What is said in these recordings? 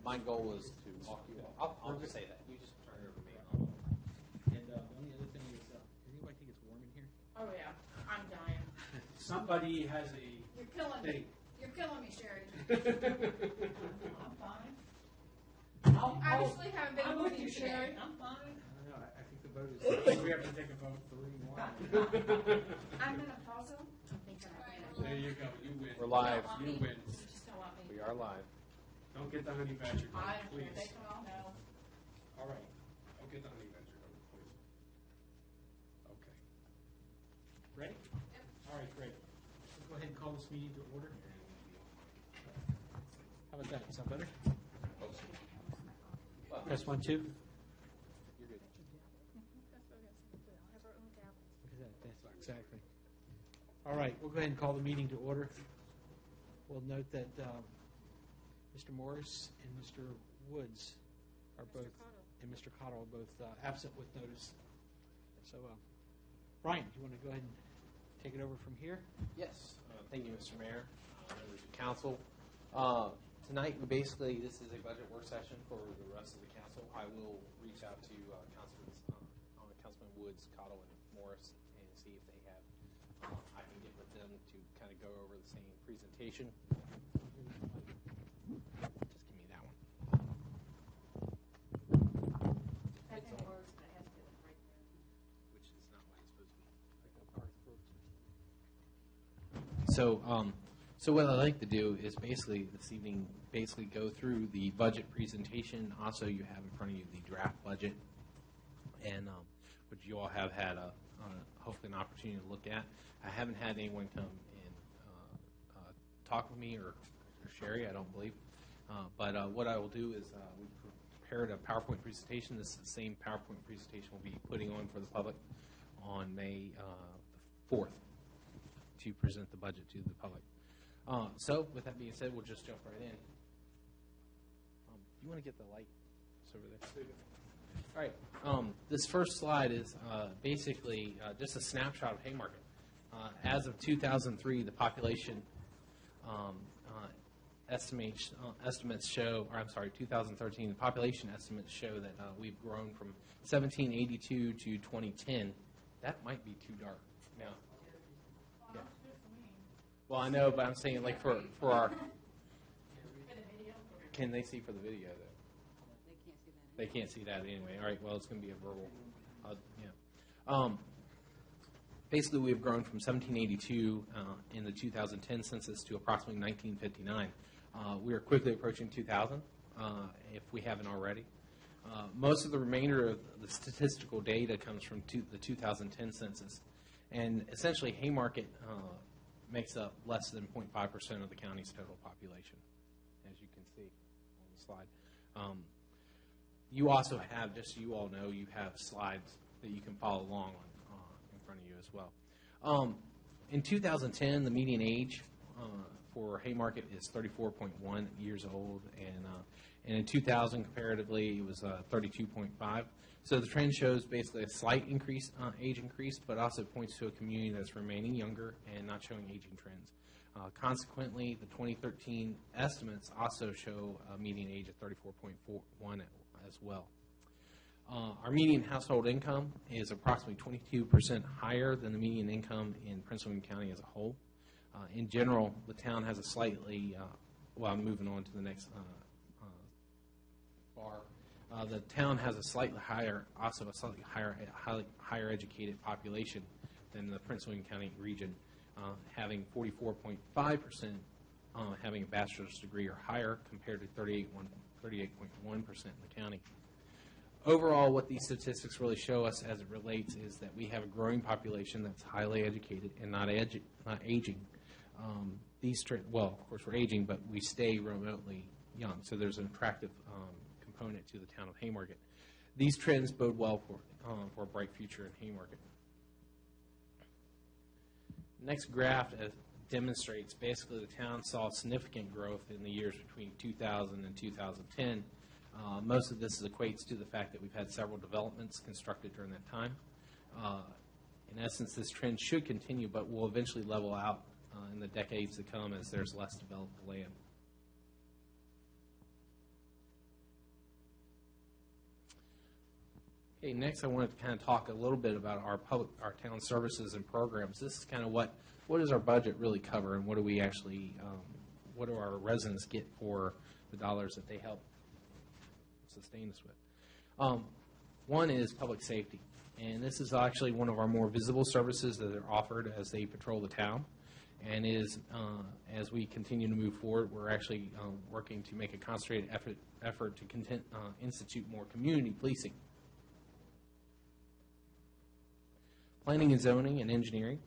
My goal was to walk you off. I'll just say that. You just turn it over to me. And the only other thing is, does anybody think it's warm in here? Oh yeah, I'm dying. Somebody has a You're killing me. thing. You're killing me, Sherry. I'm fine. I actually haven't been I'm with with you, you, Sherry. Sherry. I'm fine. I don't know. I think the vote is. I think we have to take a vote 3-1. I'm menopausal. I'm thinking I There you go. You win. We're live. You win. You just don't want me. We are live. Don't get the honey badger going, I don't care. please. They can all know. All right. Don't get the honey badger going, please. Okay. Ready? Yep. All right, great. Let's go ahead and call this meeting to order. How about that? Sound better? Press 1, 2. You're good. Look at that. That's exactly. All right, we'll go ahead and call the meeting to order. We'll note that Mr. Morris and Mr. Woods are both, and Mr. Cottle are both absent with notice. So, Brian, do you want to go ahead and take it over from here? Yes. Thank you, Mr. Mayor, members of council. Tonight, this is a budget work session for the rest of the council. I will reach out to Councilman Woods, Cottle, and Morris and see if they have, I can get with them to kind of go over the same presentation. Just give me that one. That's in words, but it has to be right there. Which is not what it's supposed to be. So what I'd like to do is basically this evening go through the budget presentation. Also, you have in front of you the draft budget, and which you all have had hopefully an opportunity to look at. I haven't had anyone come and talk with me or Sherry, I don't believe. But what I will do is we prepared a PowerPoint presentation. This is the same PowerPoint presentation we'll be putting on for the public on May 4th to present the budget to the public. So with that being said, we'll just jump right in. Do you want to get the light over there? All right. This first slide is basically just a snapshot of Haymarket. As of 2003, the population estimates show, or I'm sorry, 2013, the population estimates show that we've grown from 1782 to 2010. That might be too dark now. Yeah. Well, I know, but I'm saying like for our. Can they see for the video though? They can't see that anyway. All right. Well, it's going to be a verbal. Basically, we've grown from 1782 in the 2010 census to approximately 1959. We are quickly approaching 2000, if we haven't already. Most of the remainder of the statistical data comes from the 2010 census, and essentially Haymarket makes up less than 0.5% of the county's total population, as you can see on the slide. You also have, just so you all know, you have slides that you can follow along in front of you as well. In 2010, the median age for Haymarket is 34.1 years old, and in 2000, comparatively, it was 32.5. So the trend shows basically a slight age increase, but also points to a community that's remaining younger and not showing aging trends. Consequently, the 2013 estimates also show a median age of 34.1 as well. Our median household income is approximately 22% higher than the median income in Prince William County as a whole. In general, the town has a slightly, I'm moving on to the next bar. The town has a slightly higher educated population than the Prince William County region, having 44.5% having a bachelor's degree or higher compared to 38.1% in the county. Overall, what these statistics really show us as it relates is that we have a growing population that's highly educated and not aging. Well, of course, we're aging, but we stay remotely young, so there's an attractive component to the town of Haymarket. These trends bode well for a bright future in Haymarket. Next graph demonstrates basically the town saw significant growth in the years between 2000 and 2010. Most of this equates to the fact that we've had several developments constructed during that time. In essence, this trend should continue, but will eventually level out in the decades to come as there's less developed land. Okay, next I wanted to kind of talk a little bit about our town services and programs. This is kind of what does our budget really cover, and what do we actually, what do our residents get for the dollars that they help sustain us with? One is public safety, and this is actually one of our more visible services that are offered as they patrol the town. And as we continue to move forward, we're actually working to make a concentrated effort to institute more community policing. Planning and zoning and engineering.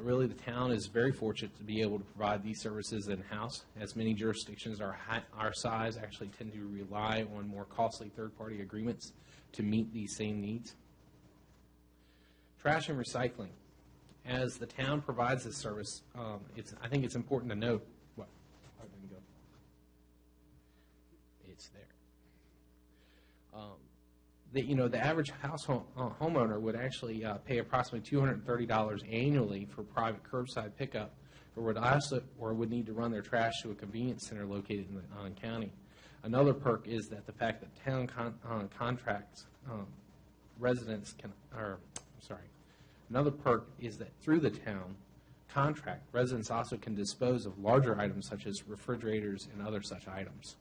Really, the town is very fortunate to be able to provide these services in-house, as many jurisdictions our size actually tend to rely on more costly third-party agreements to meet these same needs. Trash and recycling. As the town provides this service, I think it's important to note what. Oh, it didn't go. It's there. The average household homeowner would actually pay approximately $230 annually for private curbside pickup, or would need to run their trash to a convenience center located in the county. Another perk is that the fact that town contracts residents can, Another perk is that through the town contract, residents also can dispose of larger items such as refrigerators and other such items.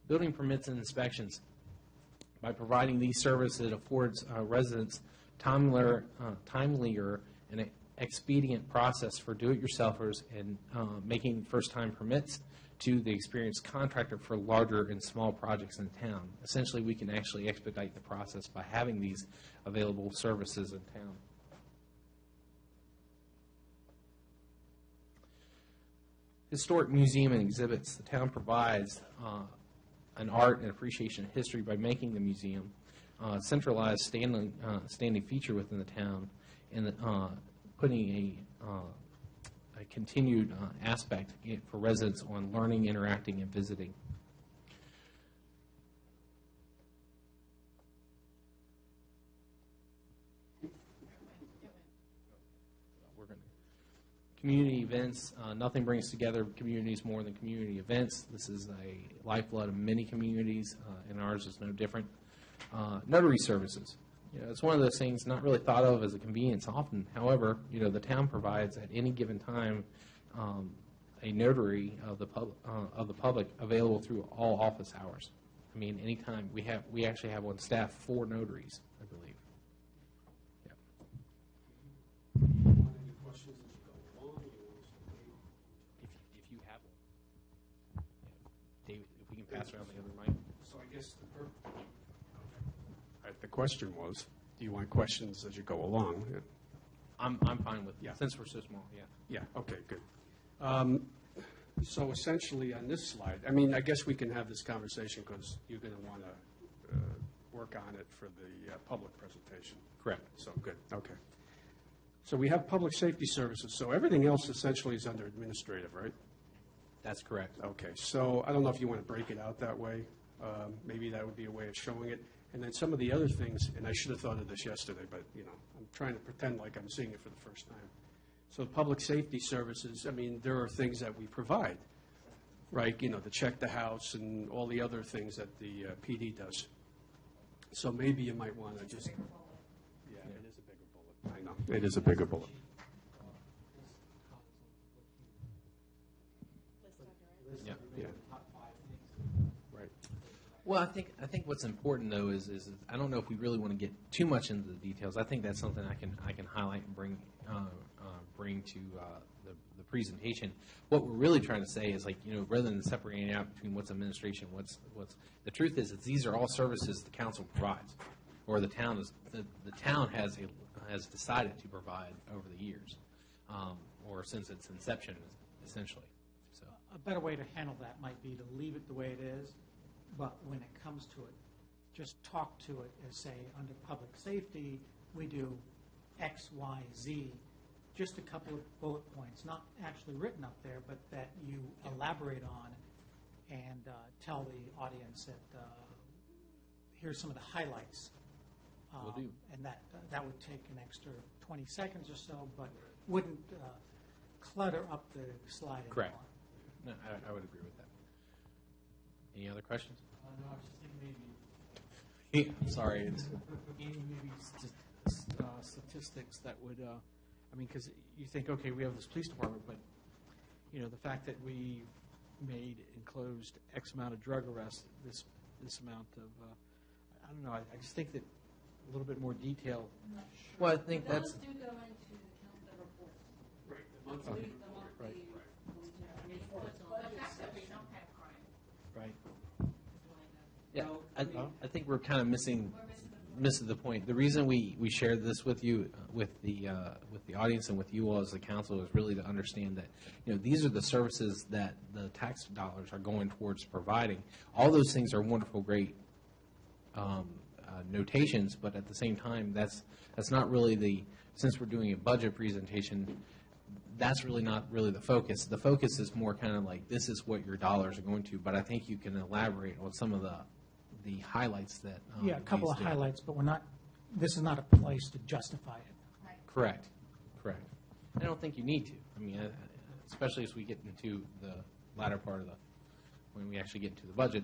Building permits and inspections. By providing these services, it affords residents timelier and expedient process for do-it-yourselfers and making first-time permits to the experienced contractor for larger and small projects in town. Essentially, we can actually expedite the process by having these available services in town. Historic museum and exhibits. The town provides an art and appreciation of history by making the museum centralized standing feature within the town, and putting a continued aspect for residents on learning, interacting, and visiting. Community events. Nothing brings together communities more than community events. This is a lifeblood of many communities, and ours is no different. Notary services. It's one of those things not really thought of as a convenience often. However, the town provides at any given time a notary of the public available through all office hours. I mean, anytime we actually have on staff 4 notaries, I believe. Any questions as you go along? If you have one, David, if we can pass around the other mic. So I guess the question was, do you want questions as you go along? I'm fine with it, since we're so small, yeah. Yeah, okay, good. So essentially on this slide, I guess we can have this conversation because you're going to want to work on it for the public presentation. Correct. So, good, okay. So we have public safety services, so everything else essentially is under administrative, right? That's correct. Okay, so I don't know if you want to break it out that way. Maybe that would be a way of showing it. And then some of the other things, and I should have thought of this yesterday, but, I'm trying to pretend like I'm seeing it for the first time. So public safety services, there are things that we provide, right? To check the house and all the other things that the PD does. So maybe you might want to just... Yeah, it is a bigger bullet. I know, it is a bigger bullet. Yeah. Yeah. Right. Well, I think what's important though is I don't know if we really want to get too much into the details. I think that's something I can highlight and bring to the presentation. What we're really trying to say is rather than separating out between what's administration, what's the truth is these are all services the council provides, or the town has decided to provide over the years, or since its inception, essentially. So A better way to handle that might be to leave it the way it is, but when it comes to it, just talk to it as, say, under public safety, we do X, Y, Z, just a couple of bullet points, not actually written up there, but that you elaborate on and tell the audience that here's some of the highlights Will do. And that would take an extra 20 seconds or so, but wouldn't clutter up the slide anymore. Correct. No, I would agree with that. Any other questions? No, I was just thinking Sorry. maybe statistics that would, I mean, because you think, okay, we have this police department, but, you know, the fact that we made and closed X amount of drug arrests, this amount of, I don't know, I just think that a little bit more detail. Well, I think that's Those do go into the report. Right. The monthly, reports on the fact that we don't have crime. Right. yeah. I think we're kind of missing the point. The reason we shared this with you, with the audience and with you all as the council, is really to understand that, you know, these are the services that the tax dollars are going towards providing. All those things are wonderful, great notations, but at the same time, that's not really since we're doing a budget presentation, that's really not really the focus. The focus is more kind of like, this is what your dollars are going to, but I think you can elaborate on some of the highlights that. Yeah, a couple of these do. highlights, but this is not a place to justify it. Correct. I don't think you need to. I mean, especially as we get into the latter part of when we actually get into the budget,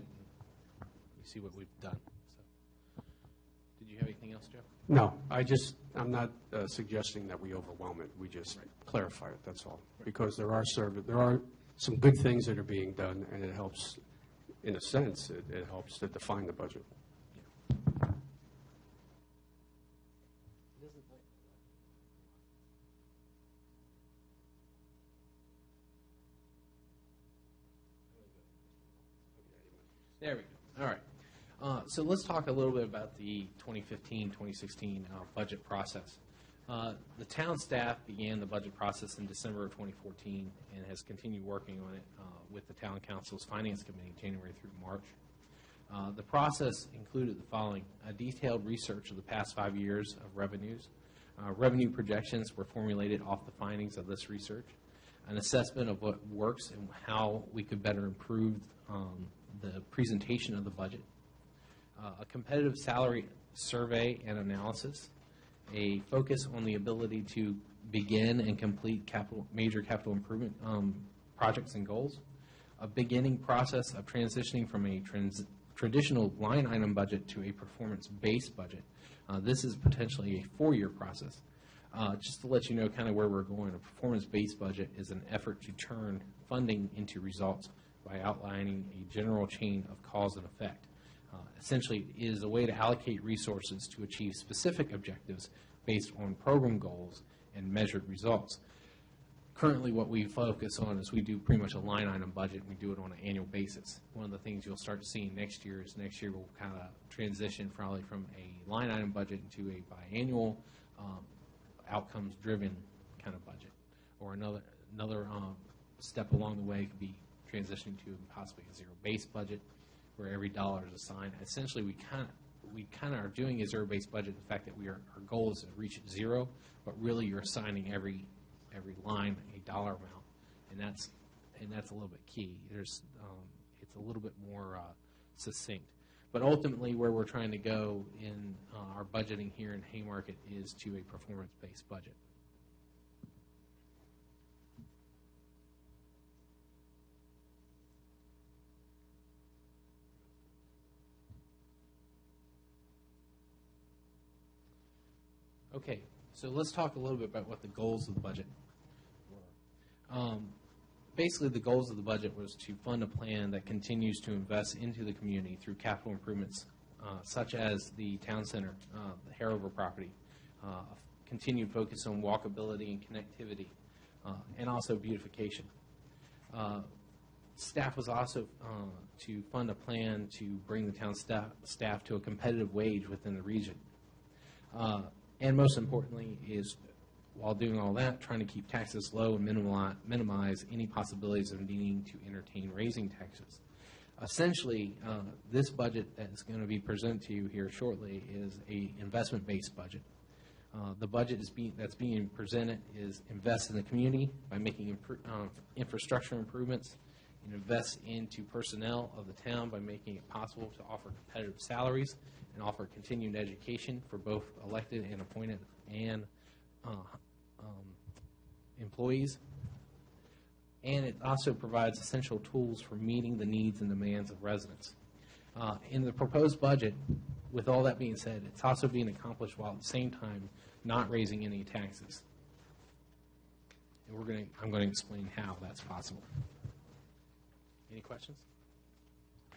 you see what we've done. So, did you have anything else, Joe? No, I'm not suggesting that we overwhelm it. We just clarify it, that's all. Because there are some good things that are being done, and it helps, in a sense, it helps to define the budget. There we go. All right. So let's talk a little bit about the 2015-2016 budget process. The town staff began the budget process in December of 2014 and has continued working on it with the town council's finance committee January through March. The process included the following: a detailed research of the past 5 years of revenues. Revenue projections were formulated off the findings of this research. An assessment of what works and how we could better improve the presentation of the budget. A competitive salary survey and analysis. A focus on the ability to begin and complete major capital improvement projects and goals. A beginning process of transitioning from a traditional line item budget to a performance-based budget. This is potentially a 4-year process. Just to let you know kind of where we're going, a performance-based budget is an effort to turn funding into results by outlining a general chain of cause and effect. Essentially, it is a way to allocate resources to achieve specific objectives based on program goals and measured results. Currently, what we focus on is we do pretty much a line item budget, and we do it on an annual basis. One of the things you'll start seeing next year is we'll kind of transition probably from a line item budget into a biannual outcomes-driven kind of budget. Or another step along the way could be transitioning to possibly a zero-based budget, where every dollar is assigned. Essentially, we kind of are doing a zero-based budget. The fact that our goal is to reach zero, but really you're assigning every line a dollar amount, and that's a little bit key. It's a little bit more succinct. But ultimately, where we're trying to go in our budgeting here in Haymarket is to a performance-based budget. Okay, so let's talk a little bit about what the goals of the budget were. Basically, the goals of the budget was to fund a plan that continues to invest into the community through capital improvements, such as the town center, the Harover property, continued focus on walkability and connectivity, and also beautification. Staff was also to fund a plan to bring the town staff to a competitive wage within the region. And most importantly is, while doing all that, trying to keep taxes low and minimize any possibilities of needing to entertain raising taxes. Essentially, this budget that is going to be presented to you here shortly is a investment-based budget. The budget that's being presented is invest in the community by making infrastructure improvements and invest into personnel of the town by making it possible to offer competitive salaries and offer continued education for both elected and appointed and employees. And it also provides essential tools for meeting the needs and demands of residents. In the proposed budget, with all that being said, it's also being accomplished while at the same time not raising any taxes. And I'm going to explain how that's possible. Any questions? I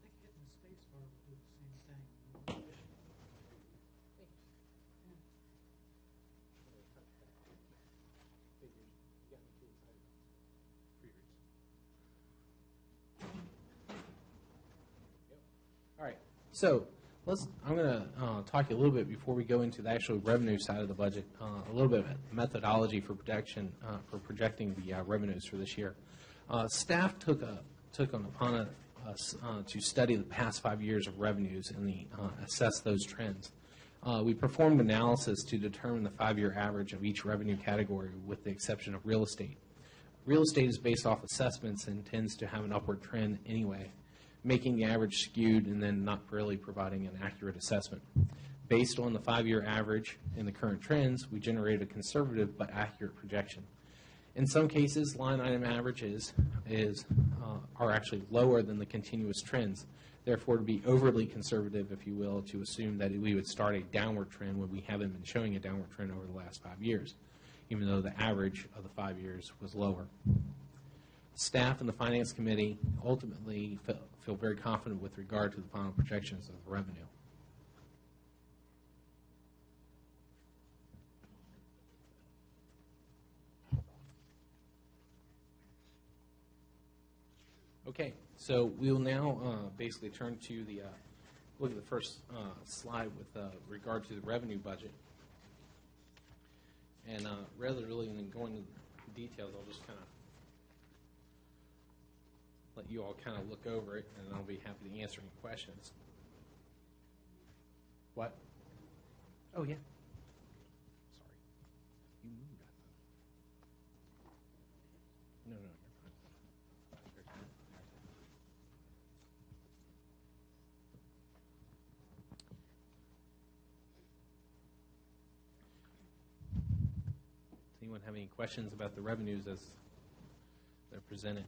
think hitting the space bar would do the same thing. All right. So I'm going to talk a little bit before we go into the actual revenue side of the budget, a little bit of methodology for projecting the revenues for this year. Staff took upon us to study the past 5 years of revenues and assess those trends. We performed analysis to determine the 5-year average of each revenue category, with the exception of real estate. Real estate is based off assessments and tends to have an upward trend anyway, making the average skewed and then not really providing an accurate assessment. Based on the 5-year average and the current trends, we generated a conservative but accurate projection. In some cases, line item averages are actually lower than the continuous trends. Therefore, to be overly conservative, if you will, to assume that we would start a downward trend when we haven't been showing a downward trend over the last 5 years, even though the average of the 5 years was lower. Staff and the Finance Committee ultimately feel very confident with regard to the final projections of the revenue. Okay, so we will now basically turn to look at the first slide with regard to the revenue budget. And rather than going into details, I'll just kind of let you all kind of look over it, and I'll be happy to answer any questions. What? Oh, yeah. Sorry. You moved that. No, you're fine. Does anyone have any questions about the revenues as they're presented?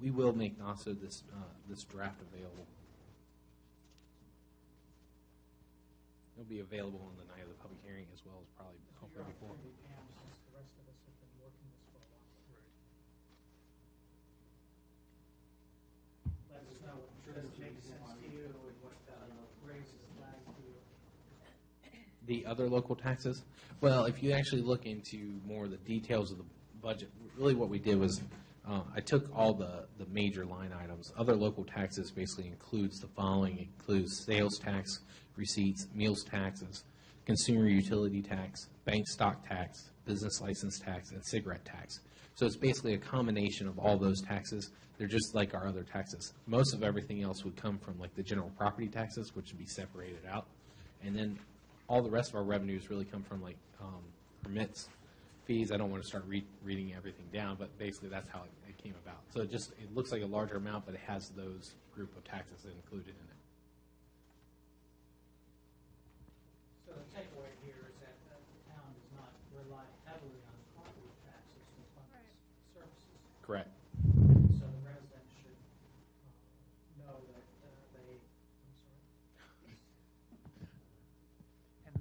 We will make also this draft available. It'll be available on the night of the public hearing as well as probably hopefully before. Pam, since the rest of us have been working this for a while. Let us know what makes sense to you and what raises flags to you. The other local taxes? Well, if you actually look into more of the details of the budget, really what we did was I took all the major line items. Other local taxes basically includes the following. It includes sales tax, receipts, meals taxes, consumer utility tax, bank stock tax, business license tax, and cigarette tax. So it's basically a combination of all those taxes. They're just like our other taxes. Most of everything else would come from like the general property taxes, which would be separated out. And then all the rest of our revenues really come from like permits, fees. I don't want to start reading everything down, but basically that's how it came about. So it looks like a larger amount, but it has those group of taxes included in it. So the takeaway here is that the town does not rely heavily on property taxes to fund its services. Correct. So the residents should know that And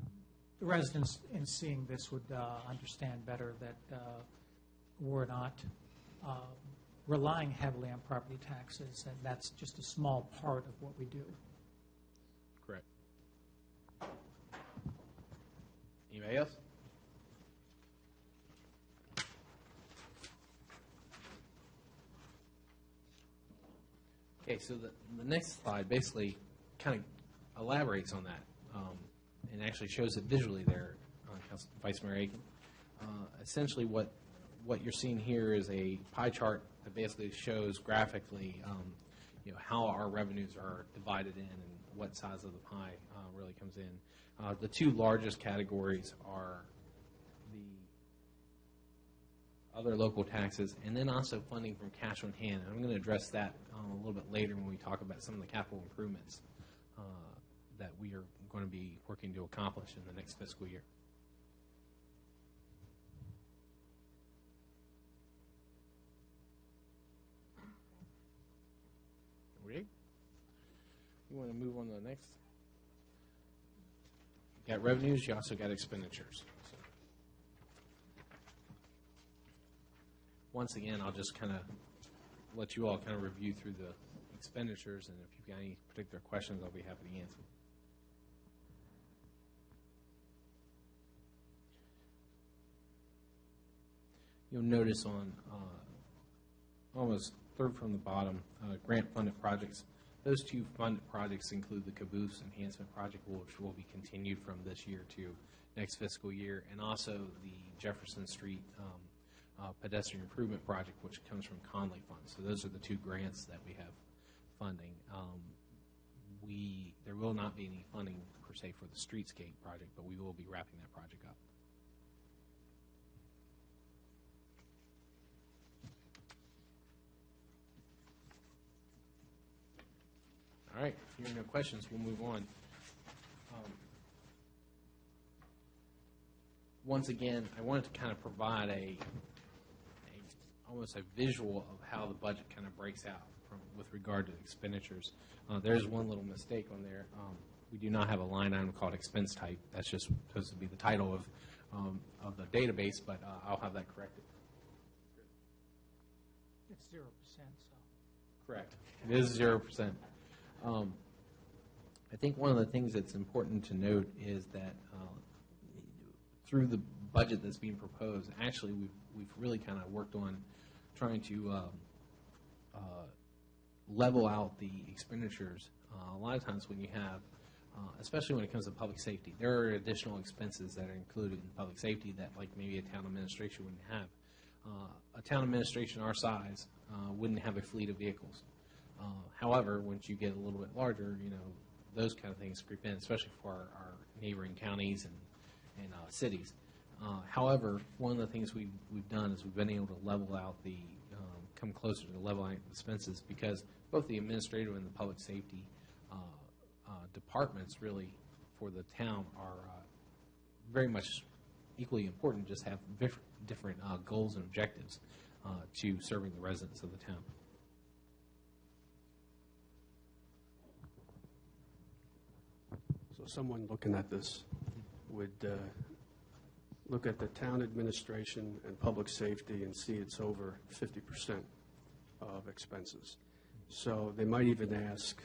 the residents, in seeing this, would understand better that we're not relying heavily on property taxes, and that's just a small part of what we do. Correct. Anybody else? Okay, so the next slide basically kind of elaborates on that and actually shows it visually there, Vice Mayor Aiken. Essentially what you're seeing here is a pie chart that basically shows graphically how our revenues are divided in and what size of the pie really comes in. The two largest categories are the other local taxes, and then also funding from cash on hand. And I'm going to address that a little bit later when we talk about some of the capital improvements that we are going to be working to accomplish in the next fiscal year. Ready? You want to move on to the next? You got revenues, you also got expenditures. So, once again, I'll just kind of let you all kind of review through the expenditures, and if you've got any particular questions, I'll be happy to answer. You'll notice on almost third from the bottom, grant-funded projects. Those two funded projects include the Caboose Enhancement Project, which will be continued from this year to next fiscal year, and also the Jefferson Street Pedestrian Improvement Project, which comes from Conley Funds. So those are the two grants that we have funding. There will not be any funding per se for the Streetscape project, but we will be wrapping that project up. All right, if you have no questions, we'll move on. Once again, I wanted to kind of provide almost a visual of how the budget kind of breaks out with regard to expenditures. There's one little mistake on there. We do not have a line item called expense type. That's just supposed to be the title of the database, but I'll have that corrected. It's 0%, so. Correct. It is 0%. I think one of the things that's important to note is that through the budget that's being proposed, actually we've really kind of worked on trying to level out the expenditures. A lot of times when you have, especially when it comes to public safety, there are additional expenses that are included in public safety that like maybe a town administration wouldn't have. A town administration our size wouldn't have a fleet of vehicles. However, once you get a little bit larger, those kind of things creep in, especially for our neighboring counties and cities. However, one of the things we've done is we've been able to level out come closer to the leveling expenses because both the administrative and the public safety departments really for the town are very much equally important, just have different goals and objectives to serving the residents of the town. So someone looking at this would look at the town administration and public safety and see it's over 50% of expenses. So they might even ask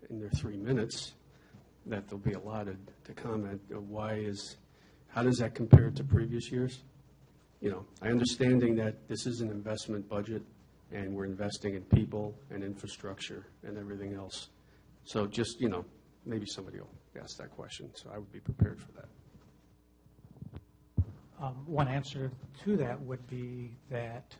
in their 3 minutes that they'll be allotted to comment, how does that compare to previous years? I understanding that this is an investment budget and we're investing in people and infrastructure and everything else. So just, maybe somebody will ask that question, so I would be prepared for that. One answer to that would be that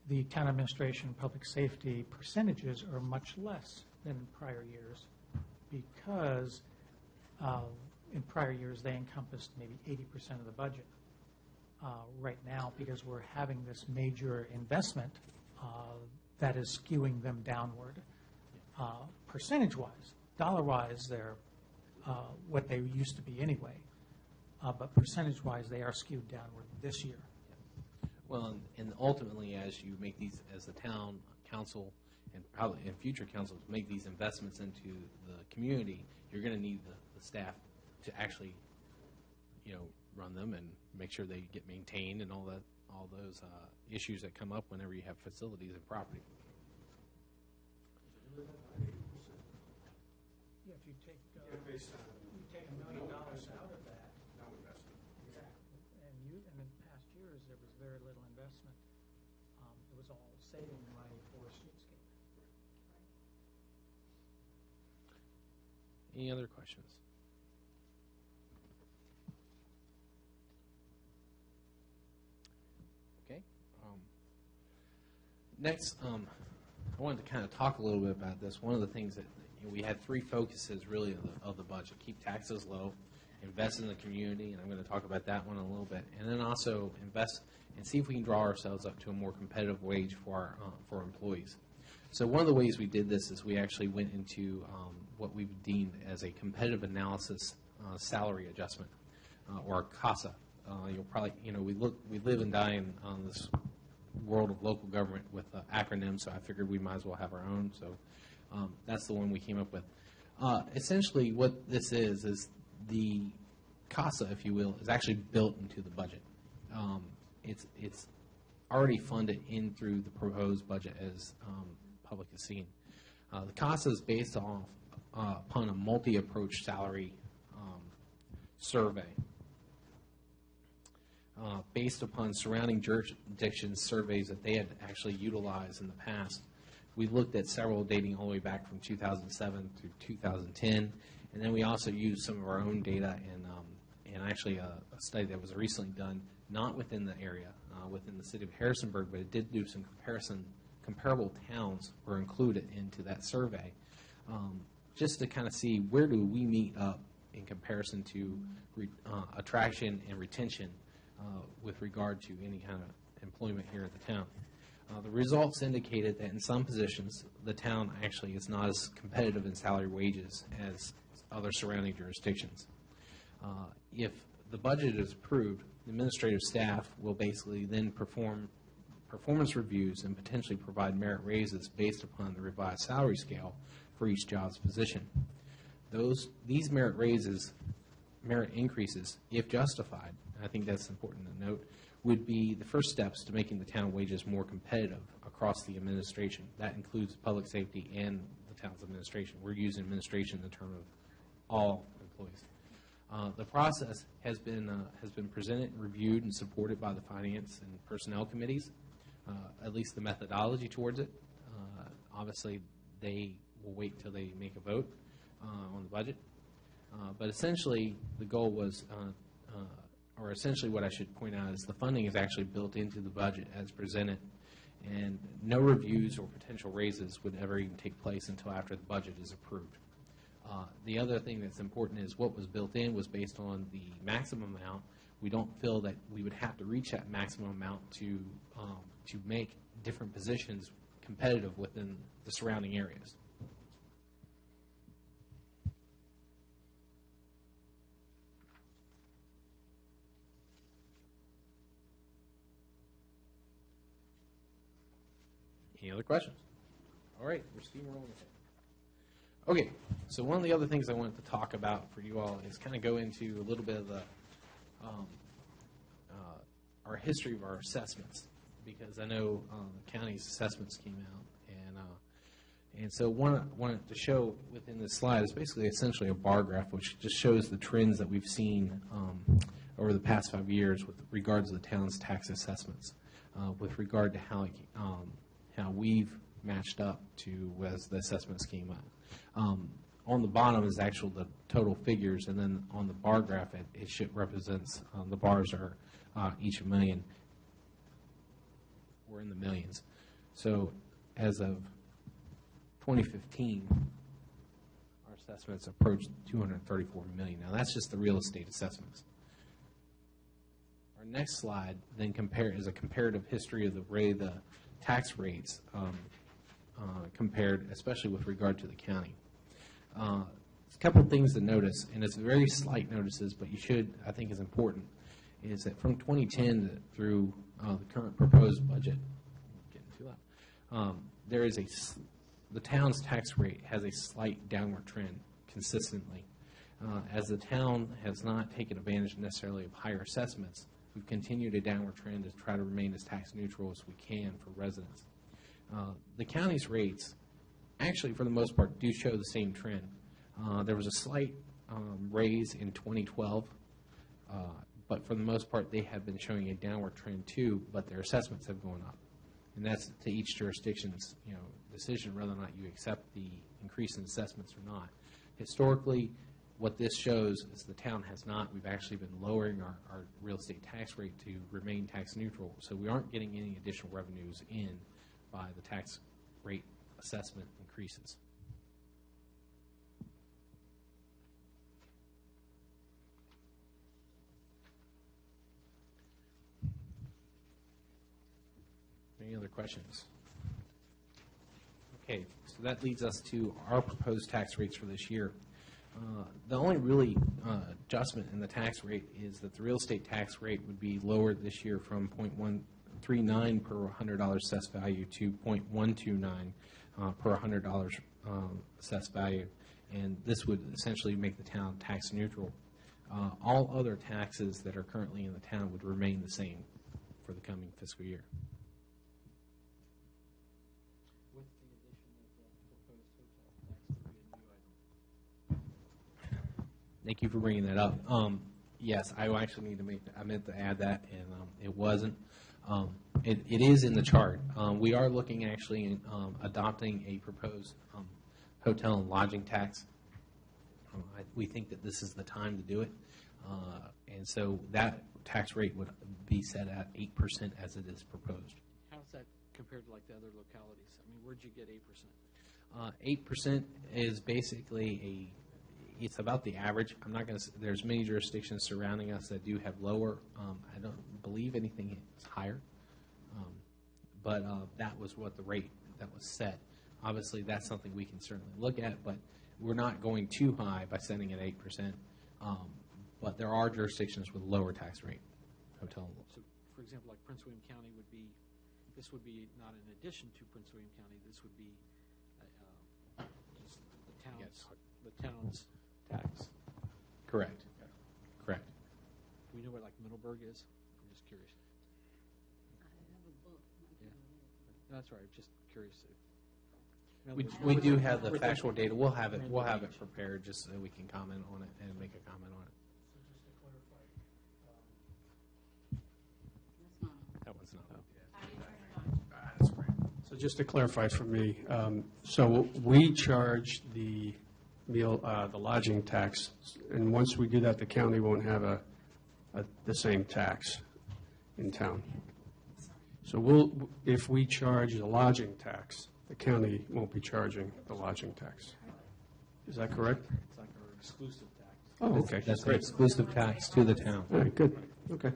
the town administration and public safety percentages are much less than in prior years because in prior years they encompassed maybe 80% of the budget. Right now, because we're having this major investment that is skewing them downward. Percentage-wise, dollar-wise, they're what they used to be anyway, but percentage-wise, they are skewed downward this year. Well, and ultimately, as you make these, as the town council and probably in future councils make these investments into the community, you're going to need the staff to actually, run them and make sure they get maintained and all those issues that come up whenever you have facilities and property. Yeah, if you take $1 million out of that, No investment. and in past years there was very little investment. It was all saving money for Streetscape. Any other questions? Okay. Next, I wanted to kind of talk a little bit about this. One of the things that we had three focuses really of the budget: keep taxes low, invest in the community, and I'm going to talk about that one a little bit, and then also invest and see if we can draw ourselves up to a more competitive wage for our employees. So one of the ways we did this is we actually went into what we've deemed as a competitive analysis salary adjustment, or CASA. You'll probably, we live and die on this world of local government with acronyms, so I figured we might as well have our own. So that's the one we came up with. Essentially, what this is the CASA, if you will, is actually built into the budget. It's already funded in through the proposed budget, as public has seen. The CASA is based upon a multi-approach salary survey based upon surrounding jurisdictions surveys that they had actually utilized in the past. We looked at several dating all the way back from 2007 through 2010, and then we also used some of our own data and actually a study that was recently done, not within the area, within the city of Harrisonburg, but it did do some comparable towns were included into that survey, just to kind of see where do we meet up in comparison to attraction and retention with regard to any kind of employment here at the town. The results indicated that in some positions, the town actually is not as competitive in salary wages as other surrounding jurisdictions. If the budget is approved, the administrative staff will basically then perform performance reviews and potentially provide merit raises based upon the revised salary scale for each job's position. These merit increases, if justified, and I think that's important to note, would be the first steps to making the town wages more competitive across the administration. That includes public safety and the town's administration. We're using administration in the term of all employees. The process has been presented, reviewed, and supported by the finance and personnel committees, at least the methodology towards it. Obviously, they will wait until they make a vote on the budget. But essentially, the goal was, or essentially what I should point out is the funding is actually built into the budget as presented, and no reviews or potential raises would ever even take place until after the budget is approved. The other thing that's important is what was built in was based on the maximum amount. We don't feel that we would have to reach that maximum amount to make different positions competitive within the surrounding areas. Any other questions? All right, we're steamrolling ahead. Okay, so one of the other things I wanted to talk about for you all is kind of go into a little bit of the our history of our assessments, because I know the county's assessments came out, and so wanted to show within this slide is basically essentially a bar graph which just shows the trends that we've seen over the past 5 years with regards to the town's tax assessments, with regard to how we've matched up to as the assessments came out. On the bottom is actual the total figures, and then on the bar graph it represents the bars are each $1 million. We're in the millions. So as of 2015, our assessments approached $234 million. Now that's just the real estate assessments. Our next slide then is a comparative history of the way the tax rates compared, especially with regard to the county. A couple of things to notice, and it's very slight notices, but you should, I think, is important, is that from 2010 through the current proposed budget, getting too loud, there is the town's tax rate has a slight downward trend consistently. As the town has not taken advantage necessarily of higher assessments, we've continued a downward trend to try to remain as tax neutral as we can for residents. The county's rates, actually, for the most part, do show the same trend. There was a slight raise in 2012, but for the most part, they have been showing a downward trend too, but their assessments have gone up. And that's to each jurisdiction's decision whether or not you accept the increase in assessments or not. Historically, what this shows is the town has not. We've actually been lowering our real estate tax rate to remain tax neutral, so we aren't getting any additional revenues in by the tax rate assessment increases. Any other questions? Okay, so that leads us to our proposed tax rates for this year. The only really adjustment in the tax rate is that the real estate tax rate would be lowered this year from 0.139 per $100 assessed value to 0.129 per $100 assessed value, and this would essentially make the town tax neutral. All other taxes that are currently in the town would remain the same for the coming fiscal year. With the addition of the proposed hotel tax would be a new item. Thank you for bringing that up. Yes, I actually need to I meant to add that, and it wasn't. It is in the chart. We are looking actually in adopting a proposed hotel and lodging tax. We think that this is the time to do it. And so that tax rate would be set at 8% as it is proposed. How's that compared to like the other localities? I mean, where'd you get 8%? 8% is basically it's about the average. I'm not going to, there's many jurisdictions surrounding us that do have lower. I don't believe anything is higher. But that was what the rate that was set. Obviously, that's something we can certainly look at, but we're not going too high by setting it 8%. But there are jurisdictions with lower tax rate hotel. So, for example, like Prince William County this would be not in addition to Prince William County. This would be just the town's tax. Correct. Correct. Do we know what like Middleburg is? I'm just curious. I have a book. Yeah. That's right. I'm just curious. We do have the factual data. We'll have it prepared just so we can comment on it and make a comment on it. That one's not. So just to clarify for me, so we charge the the lodging tax, and once we do that, the county won't have the same tax in town. So if we charge the lodging tax, the county won't be charging the lodging tax. Is that correct? It's like our exclusive tax. Oh, okay. That's an exclusive tax to the town. All right, good. Okay.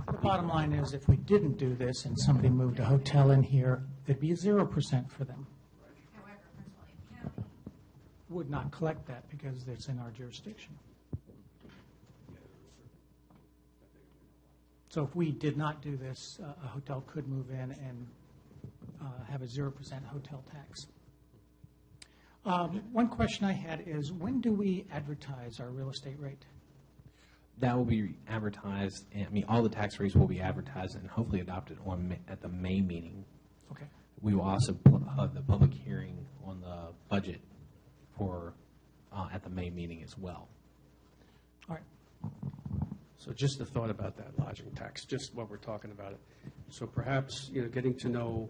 The bottom line is, if we didn't do this and somebody moved a hotel in here, it'd be 0% for them. However, Prince William County, Would not collect that because it's in our jurisdiction. So if we did not do this, a hotel could move in and have a 0% hotel tax. One question I had is, when do we advertise our real estate rate? That will be advertised. I mean, all the tax rates will be advertised and hopefully adopted at the May meeting. Okay. We will also have the public hearing on the budget for at the May meeting as well. All right. So just a thought about that lodging tax, just what we're talking about it. So perhaps, getting to know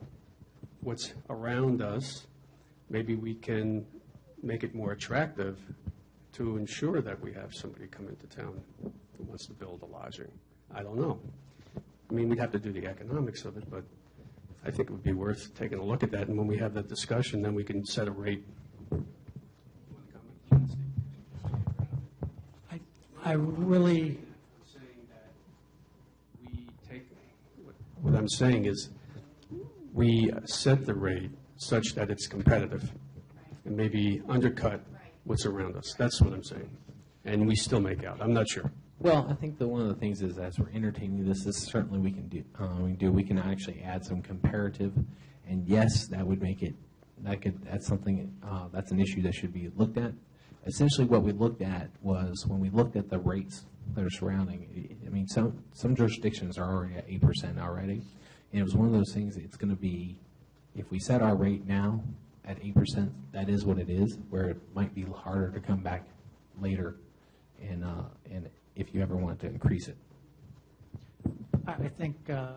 what's around us, maybe we can make it more attractive to ensure that we have somebody come into town who wants to build a lodging. I don't know. I mean, we'd have to do the economics of it, but I think it would be worth taking a look at that. And when we have that discussion, then we can set a rate. I really, What I'm saying is, we set the rate such that it's competitive and maybe undercut what's around us. That's what I'm saying. And we still make out. I'm not sure. Well, I think that one of the things is, as we're entertaining this certainly we can do. We can actually add some comparative, and yes, that would make it. That's something. That's an issue that should be looked at. Essentially, what we looked at was when we looked at the rates that are surrounding. I mean, some jurisdictions are already at 8% already, and it was one of those things. It's going to be, if we set our rate now at 8%, that is what it is. Where it might be harder to come back later, and if you ever want to increase it. I think a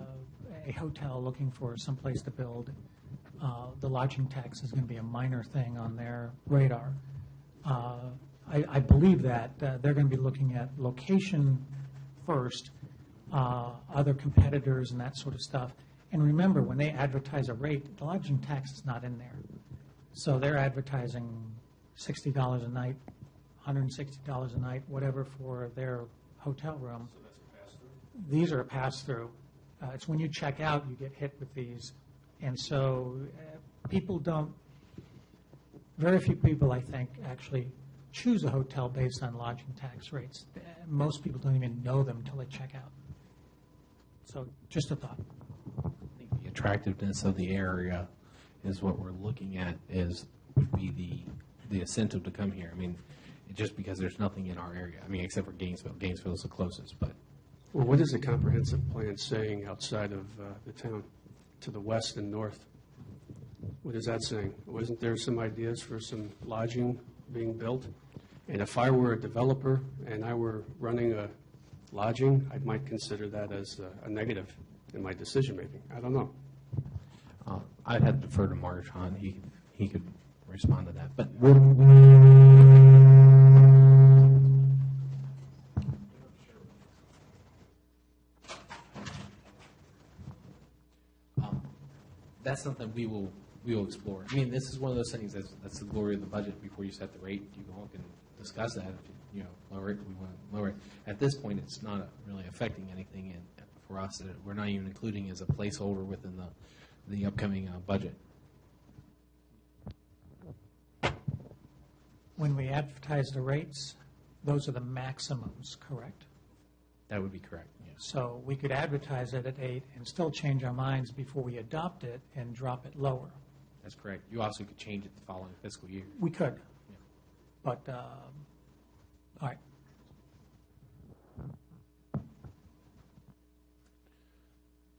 hotel looking for some place to build, the lodging tax is going to be a minor thing on their radar. I believe that they're going to be looking at location first, other competitors and that sort of stuff. And remember, when they advertise a rate, the lodging tax is not in there. So they're advertising $60 a night, $160 a night, whatever for their hotel room. So that's a pass-through? These are a pass-through. It's when you check out, you get hit with these. And so people don't, very few people, I think, actually choose a hotel based on lodging tax rates. Most people don't even know them until they check out. So just a thought. I think the attractiveness of the area is what we're looking at would be the incentive to come here. I mean, just because there's nothing in our area. I mean, except for Gainesville. Gainesville is the closest, but Well, what is the comprehensive plan saying outside of the town, to the west and north? What is that saying? Wasn't there some ideas for some lodging being built? And if I were a developer and I were running a lodging, I might consider that as a negative in my decision-making. I don't know. I'd have to defer to Marshawn. He could respond to that. But that's something we will explore. I mean, this is one of those things that's the glory of the budget. Before you set the rate, you all can discuss that. If you lower it, we want to lower it. At this point, it's not really affecting anything for us. We're not even including as a placeholder within the upcoming budget. When we advertise the rates, those are the maximums, correct? That would be correct. Yes. So we could advertise it at 8 and still change our minds before we adopt it and drop it lower. That's correct. You also could change it the following fiscal year. We could. Yeah. But, all right.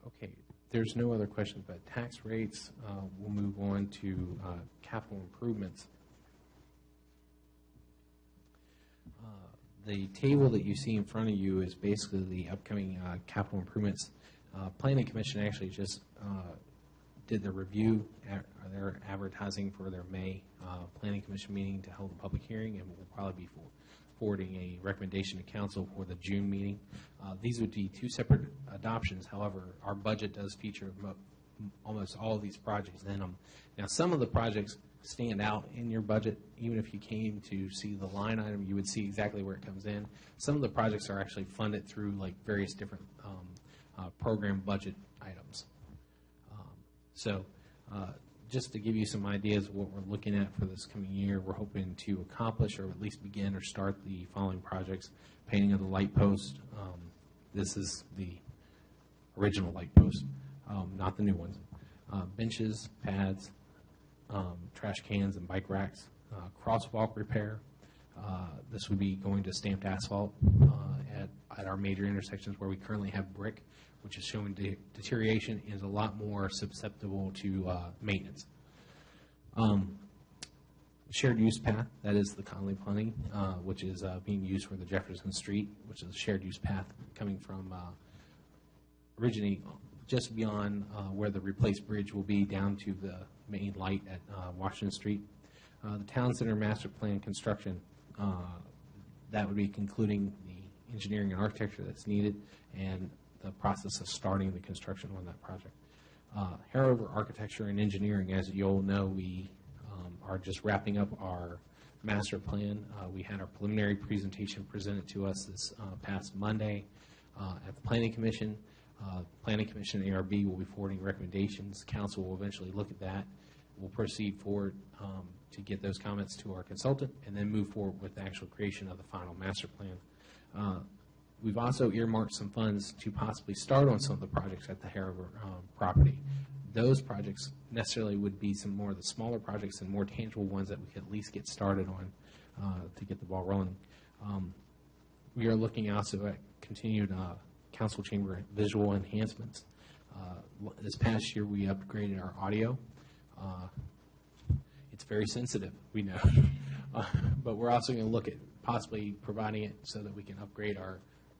Okay. There's no other questions about tax rates. We'll move on to capital improvements. The table that you see in front of you is basically the upcoming capital improvements. Planning Commission actually just did the review. They're advertising for their May Planning Commission meeting to hold a public hearing, and we'll probably be forwarding a recommendation to council for the June meeting. These would be two separate adoptions. However, our budget does feature almost all of these projects in them. Now, some of the projects stand out in your budget. Even if you came to see the line item, you would see exactly where it comes in. Some of the projects are actually funded through like various different program budget items. So just to give you some ideas of what we're looking at for this coming year, we're hoping to accomplish or at least begin or start the following projects. Painting of the light post. This is the original light post, not the new ones. Benches, pads, trash cans and bike racks, crosswalk repair. This would be going to stamped asphalt at our major intersections where we currently have brick, which is showing deterioration and is a lot more susceptible to maintenance. Shared use path, that is the Conley Plumbing, which is being used for the Jefferson Street, which is a shared use path coming from originating just beyond where the replaced bridge will be down to the main light at Washington Street. The Town Center Master Plan construction, that would be concluding the engineering and architecture that's needed and the process of starting the construction on that project. Harover Architecture and Engineering, as you all know, we are just wrapping up our master plan. We had our preliminary presentation presented to us this past Monday at the Planning Commission. Planning Commission and ARB will be forwarding recommendations. Council will eventually look at that. We'll proceed forward to get those comments to our consultant and then move forward with the actual creation of the final master plan. We've also earmarked some funds to possibly start on some of the projects at the Harover property. Those projects necessarily would be some more of the smaller projects and more tangible ones that we could at least get started on to get the ball rolling. We are looking also at continued council chamber visual enhancements. This past year, we upgraded our audio. It's very sensitive, we know, but we're also going to look at possibly providing it so that we can upgrade our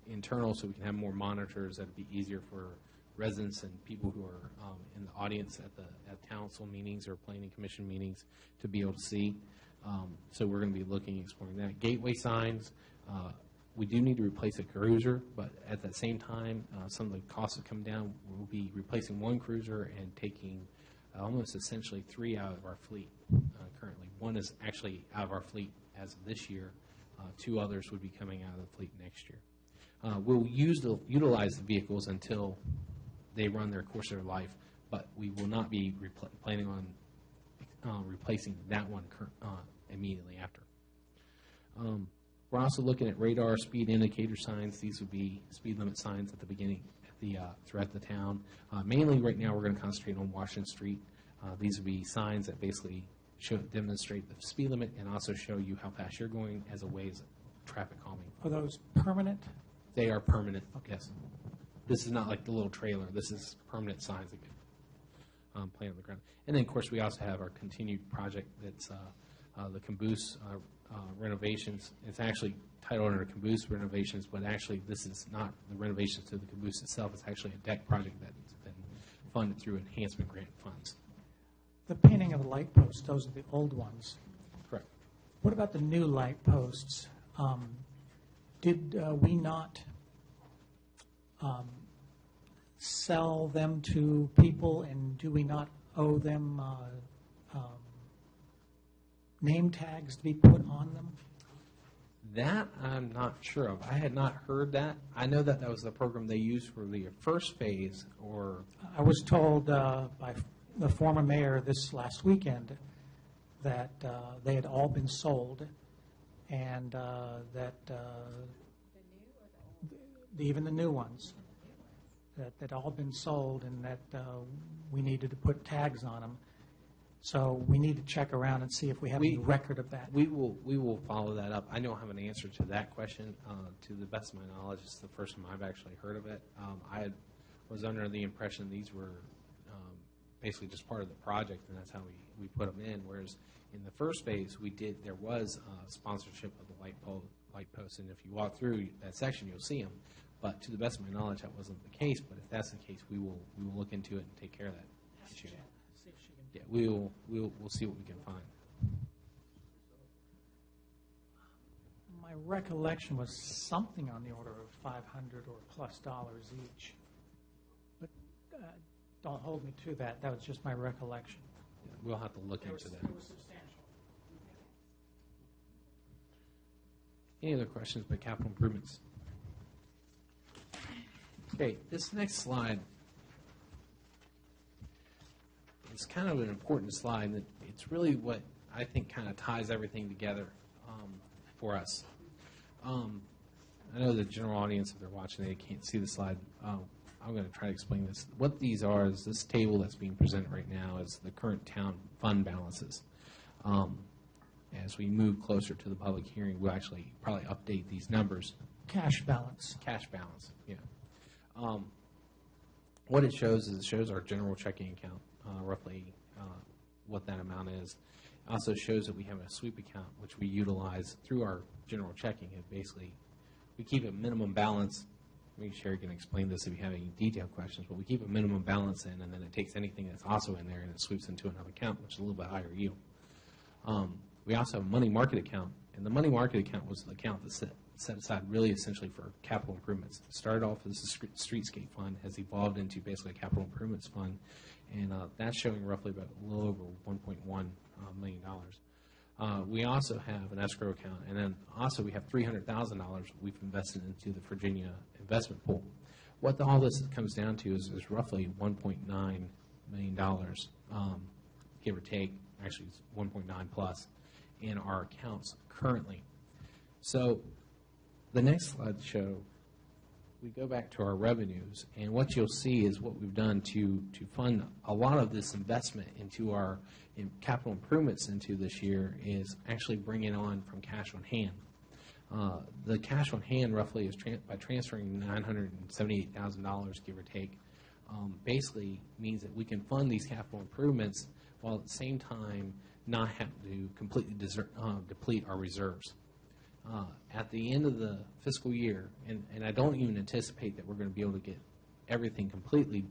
internal, so we can have more monitors that would be easier for residents and people who are in the audience at council meetings or planning commission meetings to be able to see. So we're going to be exploring that. Gateway signs. We do need to replace a cruiser, but at the same time, some of the costs have come down. We'll be replacing one cruiser and taking almost essentially 3 out of our fleet currently. One is actually out of our fleet as of this year. 2 others would be coming out of the fleet next year. We'll utilize the vehicles until they run their course of their life, but we will not be planning on replacing that one immediately after. We're also looking at radar speed indicator signs. These would be speed limit signs at the beginning, throughout the town. Mainly right now we're going to concentrate on Washington Street. These would be signs that basically demonstrate the speed limit and also show you how fast you're going as a way of traffic calming. Are those permanent? They are permanent, yes. This is not like the little trailer. This is permanent signs that get planted on the ground. And then, of course, we also have our continued project that's the Caboose renovations. It's actually titled under Caboose renovations, but actually this is not the renovations to the Caboose itself. It's actually a deck project that's been funded through enhancement grant funds. The painting of the light posts, those are the old ones. Correct. What about the new light posts? Did we not sell them to people, and do we not owe them name tags to be put on them? That I'm not sure of. I had not heard that. I know that was the program they used for the first phase, or... I was told by the former mayor this last weekend that they had all been sold, and that even the new ones, that all been sold, and that we needed to put tags on them. So we need to check around and see if we have any record of that. We will follow that up. I don't have an answer to that question. To the best of my knowledge, it's the first time I've actually heard of it. I was under the impression these were basically just part of the project, and that's how we put them in. Whereas in the first phase, there was sponsorship of the light posts, and if you walk through that section, you'll see them. But to the best of my knowledge, that wasn't the case. But if that's the case, we will look into it and take care of that issue. Yeah, we'll see what we can find. My recollection was something on the order of $500 or plus each. But don't hold me to that. That was just my recollection. Yeah, we'll have to look into that. It was substantial. Any other questions about capital improvements? Okay, this next slide is kind of an important slide. That it's really what I think kind of ties everything together for us. I know the general audience, if they're watching, they can't see the slide. I'm going to try to explain this. What these are is this table that's being presented right now is the current town fund balances. As we move closer to the public hearing, we'll actually probably update these numbers. Cash balance. Cash balance, yeah. What it shows is it shows our general checking account, roughly what that amount is. It also shows that we have a sweep account, which we utilize through our general checking. And basically, we keep a minimum balance. Maybe Sherry can explain this if you have any detailed questions, but we keep a minimum balance in, and then it takes anything that's also in there and it sweeps into another account, which is a little bit higher yield. We also have a money market account, and the money market account was the account that's set aside really essentially for capital improvements. It started off as a streetscape fund, has evolved into basically a capital improvements fund, and that's showing roughly about a little over $1.1 million. We also have an escrow account, and then also we have $300,000 we've invested into the Virginia investment pool. What all this comes down to is roughly $1.9 million, give or take. Actually, it's 1.9 plus in our accounts currently. So the next slide show, we go back to our revenues, and what you'll see is what we've done to fund a lot of this investment into our capital improvements into this year is actually bringing on from cash on hand. The cash on hand roughly is by transferring $978,000, give or take, basically means that we can fund these capital improvements while at the same time not have to completely deplete our reserves. At the end of the fiscal year, and I don't even anticipate that we're going to be able to get everything completely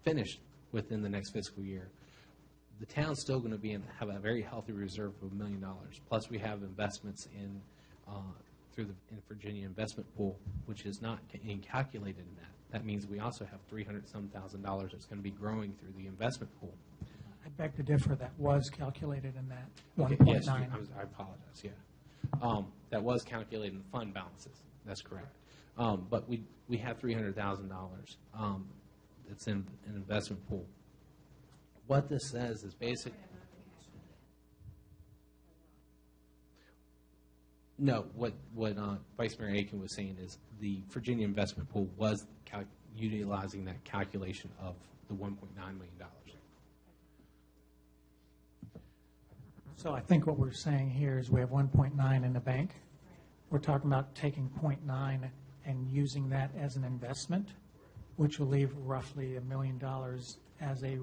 finished within the next fiscal year, the town's still going to have a very healthy reserve of $1 million. Plus, we have investments in through the Virginia investment pool, which is not calculated in that. That means we also have $300-some thousand that's going to be growing through the investment pool. I beg to differ. That was calculated in that Okay, 1.9. yes, I apologize, yeah. That was calculated in the fund balances. That's correct. But we have $300,000 that's in an investment pool. What this says is basically, no, what Vice Mayor Aiken was saying is the Virginia investment pool was utilizing that calculation of the $1.9 million. So I think what we're saying here is we have 1.9 in the bank. We're talking about taking 0.9 and using that as an investment, which will leave roughly $1 million as a,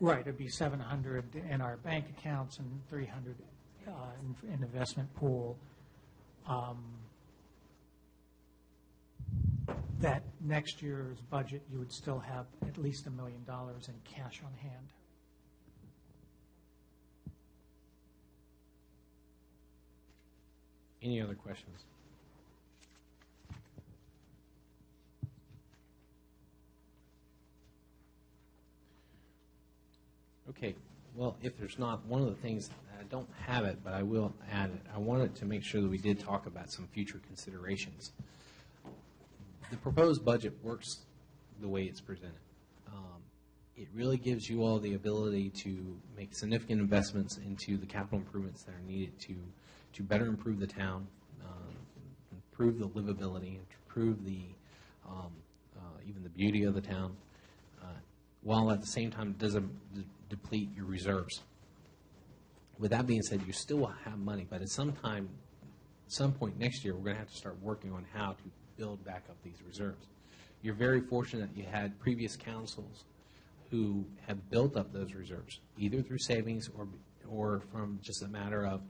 right, it'd be 700 in our bank accounts and 300 in investment pool. That next year's budget, you would still have at least $1 million in cash on hand. Any other questions? Okay, well, if there's not, one of the things, I don't have it, but I will add it. I wanted to make sure that we did talk about some future considerations. The proposed budget works the way it's presented. It really gives you all the ability to make significant investments into the capital improvements that are needed to better improve the town, improve the livability, improve the even the beauty of the town, while at the same time it doesn't deplete your reserves. With that being said, you still will have money, but at some point next year, we're going to have to start working on how to build back up these reserves. You're very fortunate you had previous councils who have built up those reserves, either through savings or from just a matter of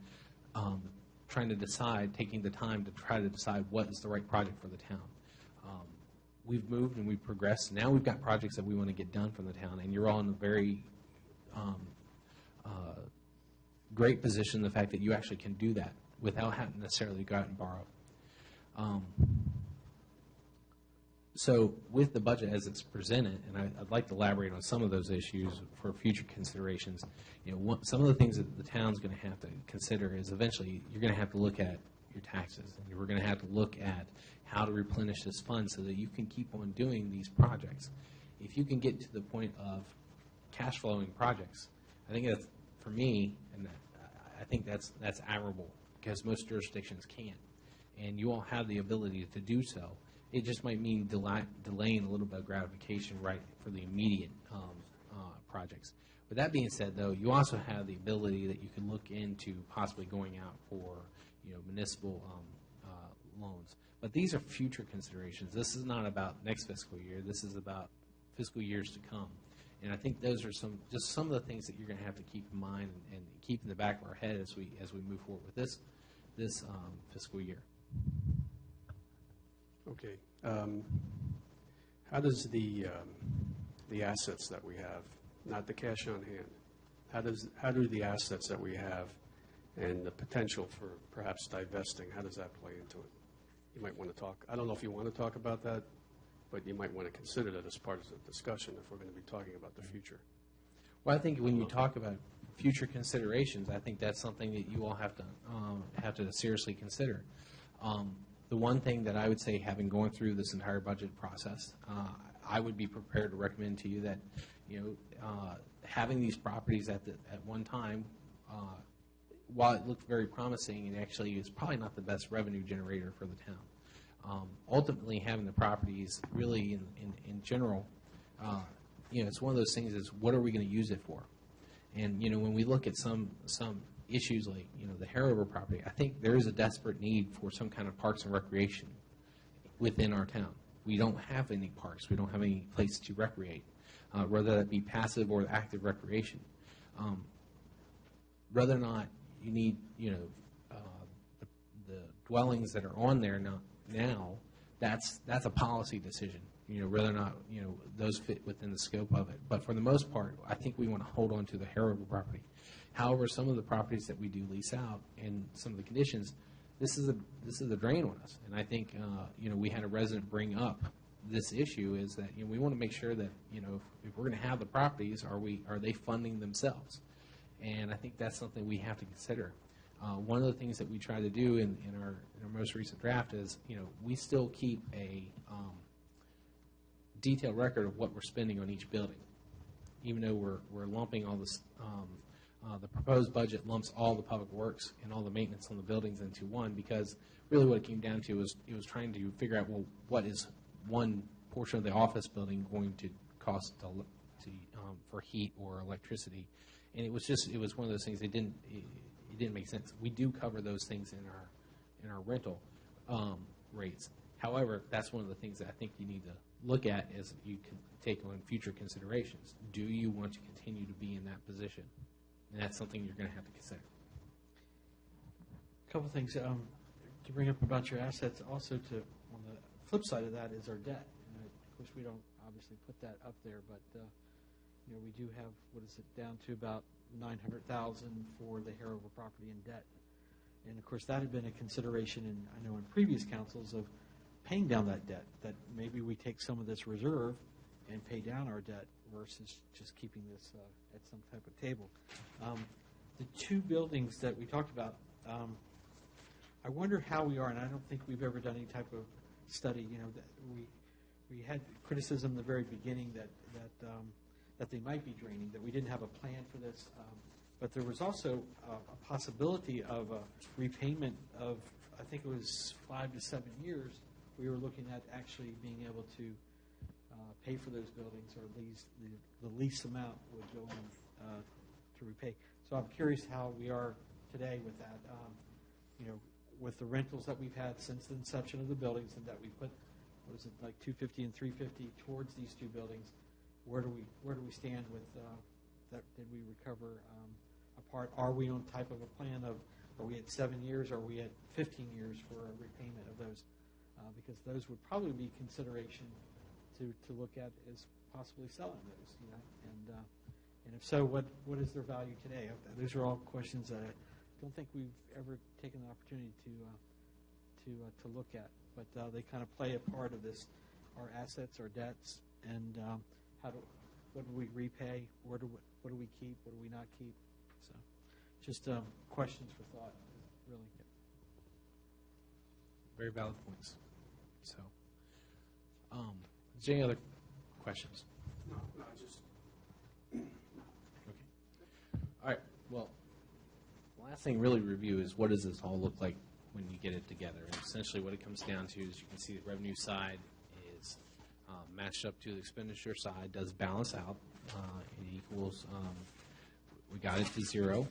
trying to decide, taking the time to try to decide what is the right project for the town. We've moved and we've progressed. Now we've got projects that we want to get done from the town, and you're all in a very great position, the fact that you actually can do that without having to necessarily go out and borrow. So with the budget as it's presented, and I'd like to elaborate on some of those issues for future considerations, some of the things that the town's going to have to consider is eventually you're going to have to look at your taxes, and we're going to have to look at how to replenish this fund so that you can keep on doing these projects. If you can get to the point of cash flowing projects, I think that's, for me, and I think that's admirable because most jurisdictions can't, and you all have the ability to do so. It just might mean delaying a little bit of gratification right for the immediate projects. With that being said, though, you also have the ability that you can look into possibly going out for municipal loans. But these are future considerations. This is not about next fiscal year. This is about fiscal years to come. And I think those are some of the things that you're going to have to keep in mind and keep in the back of our head as we move forward with this fiscal year. Okay. How does the assets that we have, not the cash on hand, how do the assets that we have and the potential for perhaps divesting, how does that play into it? You might want to talk. I don't know if you want to talk about that, but you might want to consider that as part of the discussion if we're going to be talking about the future. Well, I think when you talk about future considerations, I think that's something that you all have to seriously consider. The one thing that I would say, having gone through this entire budget process, I would be prepared to recommend to you that having these properties at one time, while it looked very promising, it actually is probably not the best revenue generator for the town. Ultimately, having the properties really in general, it's one of those things is what are we going to use it for? And when we look at some issues like the Hanover property, I think there is a desperate need for some kind of parks and recreation within our town. We don't have any parks. We don't have any place to recreate, whether that be passive or active recreation. Whether or not you need the dwellings that are on there now, that's a policy decision. whether or not, those fit within the scope of it. But for the most part, I think we want to hold on to the Harrover property. However, some of the properties that we do lease out and some of the conditions, this is a drain on us. And I think, we had a resident bring up this issue is that, we want to make sure that, if we're going to have the properties, are they funding themselves? And I think that's something we have to consider. One of the things that we try to do in our most recent draft is, we still keep a detailed record of what we're spending on each building, even though we're lumping all this. The proposed budget lumps all the public works and all the maintenance on the buildings into one, because really what it came down to was it was trying to figure out, well, what is one portion of the office building going to cost for heat or electricity, and it was one of those things. It didn't make sense. We do cover those things in our rental rates. However, that's one of the things that I think you need to look at as you can take on future considerations. Do you want to continue to be in that position? And that's something you're going to have to consider. A couple things to bring up about your assets. Also, on the flip side of that is our debt. And of course, we don't obviously put that up there, but we do have, what is it, down to about $900,000 for the Harrover property in debt. And of course, that had been a consideration I know in previous councils of paying down that debt, that maybe we take some of this reserve and pay down our debt versus just keeping this at some type of table. The two buildings that we talked about, I wonder how we are, and I don't think we've ever done any type of study. That we had criticism in the very beginning that they might be draining, that we didn't have a plan for this. But there was also a possibility of a repayment of, I think it was 5 to 7 years. We were looking at actually being able to pay for those buildings, or at least the lease amount would go in to repay. So I'm curious how we are today with that. With the rentals that we've had since the inception of the buildings, and that we put, what is it, like $250 and $350 towards these two buildings. Where do we stand with that? Did we recover a part? Are we on type of a plan of, are we at 7 years, or are we at 15 years for a repayment of those? Because those would probably be consideration to look at as possibly selling those, and if so, what is their value today? Those are all questions that I don't think we've ever taken the opportunity to look at, but they kind of play a part of this, our assets, our debts, and what do we repay? What do we keep? What do we not keep? So, just questions for thought, really. Very valid points. So, is there any other questions? No, just. Okay. All right. Well, the last thing really to review is, what does this all look like when you get it together? And essentially what it comes down to is, you can see the revenue side is matched up to the expenditure side, does balance out. It equals, we got it to zero.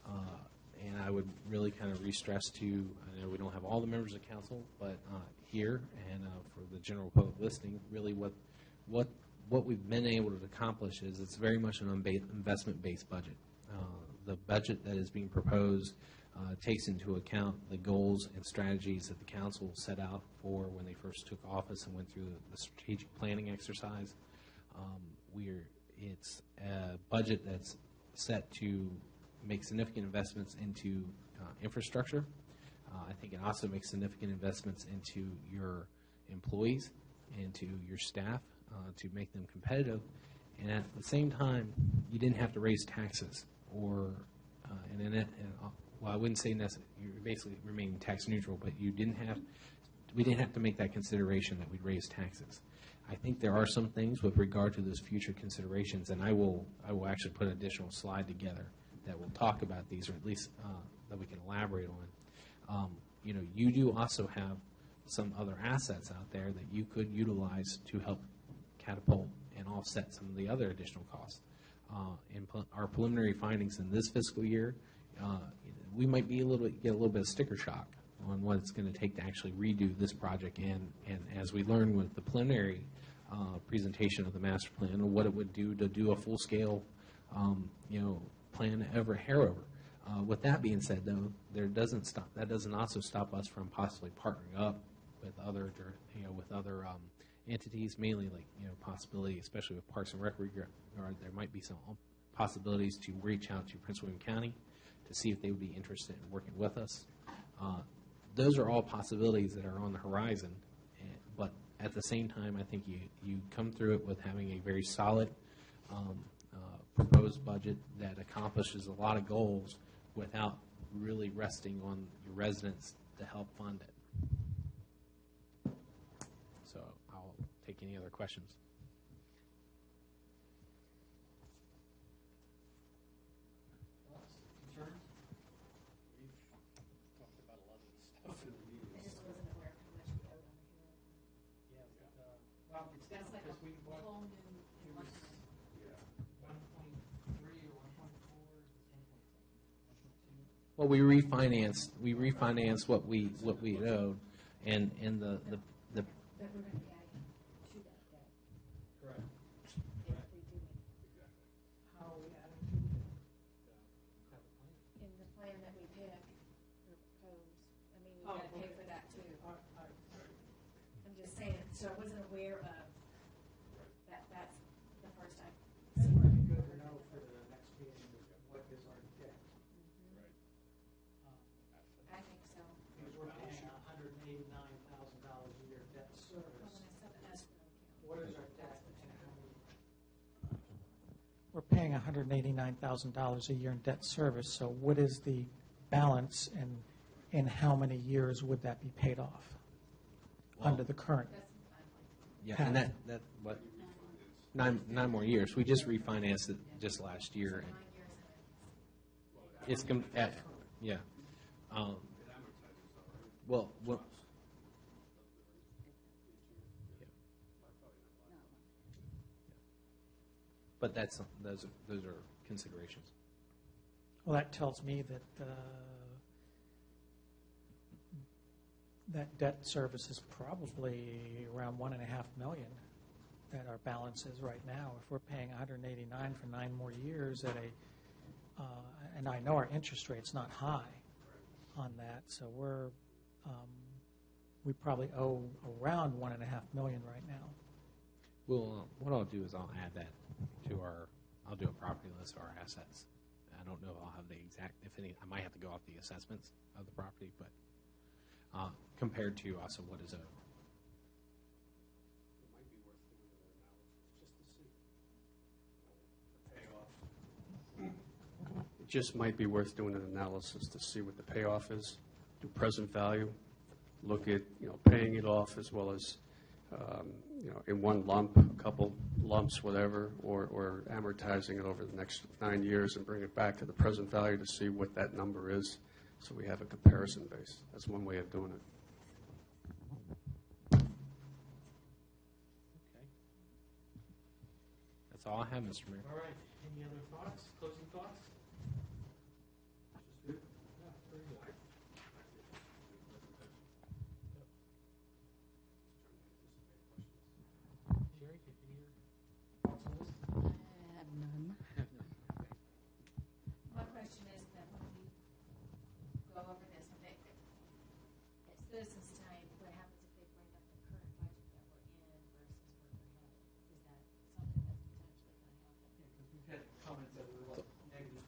And I would really kind of re-stress to, I know we don't have all the members of council, but here and for the general public listening, really what we've been able to accomplish is it's very much an investment-based budget. The budget that is being proposed takes into account the goals and strategies that the council set out for when they first took office and went through the strategic planning exercise. It's a budget that's set to make significant investments into infrastructure. I think it also makes significant investments into your employees, into your staff, to make them competitive. And at the same time, you didn't have to raise taxes, or well, I wouldn't say you're basically remaining tax neutral, but we didn't have to make that consideration that we'd raise taxes. I think there are some things with regard to those future considerations, and I will actually put an additional slide together that will talk about these, or at least that we can elaborate on. You do also have some other assets out there that you could utilize to help catapult and offset some of the other additional costs. In our preliminary findings in this fiscal year, we might be get a little bit of sticker shock on what it's going to take to actually redo this project, and as we learn with the preliminary presentation of the master plan, and what it would do to do a full-scale plan ever Harrover. With that being said, though, that doesn't also stop us from possibly partnering up with other entities, mainly like, possibility, especially with Parks and Rec regard, there might be some possibilities to reach out to Prince William County to see if they would be interested in working with us. Those are all possibilities that are on the horizon, but at the same time, I think you come through it with having a very solid proposed budget that accomplishes a lot of goals without really resting on your residents to help fund it. So I'll take any other questions. Concerns? We've talked about a lot of this stuff in the I meetings. just wasn't aware of how much we owed on the hill. Yeah, well, it's down That's like because we a bought whole new it was Yeah. 1.3 or 1.4, 1.2. Well, we refinanced what we owed, and the But we're going to be adding to that debt Correct. if we do it. How are we adding to it? Have a plan. In the plan that we pick or propose, I mean, we've Oh, got to pay okay. for that too. I- I'm just saying, so I wasn't aware of that, that's the first time. It would be good to know for the next meeting, what is our debt? I think so. Because we're paying $189,000 a year debt Well, service. when I said the escrow account. What is our debt and how many? We're paying $189,000 a year in debt service, so what is the balance and in how many years would that be paid off under the current? That's the timeline. yeah, and that what 9 more years. We just refinanced it just last year, and 9 years. yeah. Well, yeah. But those are considerations. Well, that tells me that that debt service is probably around $1.5 million that our balance is right now. If we're paying $189 for 9 more years at and I know our interest rate's not high on that, so we probably owe around $1.5 million right now. Well, what I'll do is I'll add that to I'll do a property list of our assets. I don't know if I'll have the exact, if any, I might have to go off the assessments of the property, but compared to also what is owed. It might be worth doing an analysis just to see. The payoff. It just might be worth doing an analysis to see what the payoff is, do present value, look at, paying it off as well as, in one lump, a couple lumps, whatever, or amortizing it over the next 9 years and bring it back to the present value to see what that number is, so we have a comparison base. That's one way of doing it. Okay. That's all I have, Mr. Mayor. All right, any other thoughts, closing thoughts? Yeah, very good. Sherry, any of your thoughts on this? I have none. My question is that when we go over this, and at Citizens Time, what happens if they bring up the current budget that we're in versus where we're headed? Is that something that's potentially going to happen? Yeah, because we've had comments that we're like negative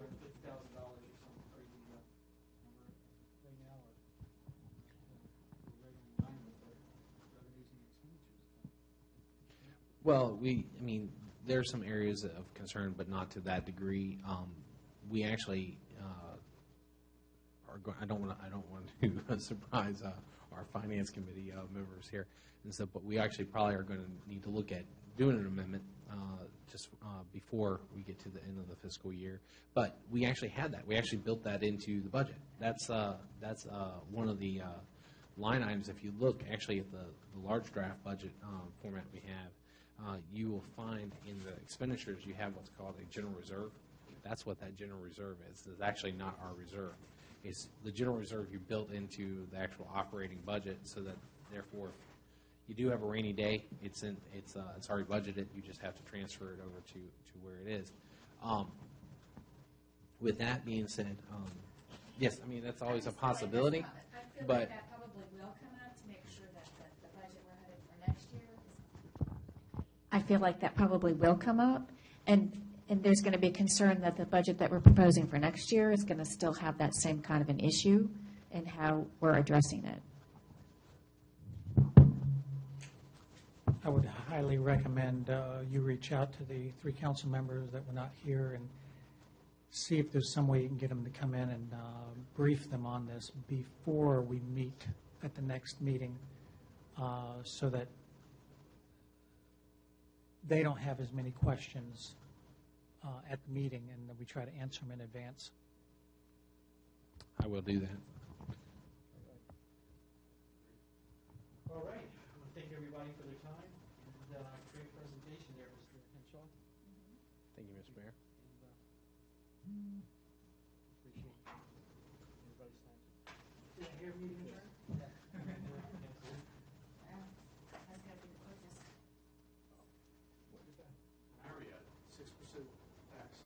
$250,000 or some crazy number right now, or we're right in line with our revenues and expenditures. Well, there's some areas of concern, but not to that degree. We actually are going. I don't want to surprise our finance committee members here, and so. But we actually probably are going to need to look at doing an amendment just before we get to the end of the fiscal year. But we actually had that. We actually built that into the budget. That's one of the line items. If you look actually at the large draft budget format we have. You will find in the expenditures you have what's called a general reserve. That's what that general reserve is. It's actually not our reserve. It's the general reserve you built into the actual operating budget, so that therefore, if you do have a rainy day, it's already budgeted. You just have to transfer it over to where it is. With that being said, yes, that's always a possibility. I feel but like that probably will come up to make sure that the budget we're headed for next year feel like that probably will come up. And there's going to be a concern that the budget that we're proposing for next year is going to still have that same kind of an issue in how we're addressing it. I would highly recommend you reach out to the 3 council members that were not here and see if there's some way you can get them to come in and brief them on this before we meet at the next meeting, so that they don't have as many questions at the meeting, and that we try to answer them in advance. I will do that. All right. I want to thank everybody for their time, and great presentation there, Mr. Henshaw. Thank you, Mr. Mayor. And appreciate everybody's time. Did I hear meeting adjourned?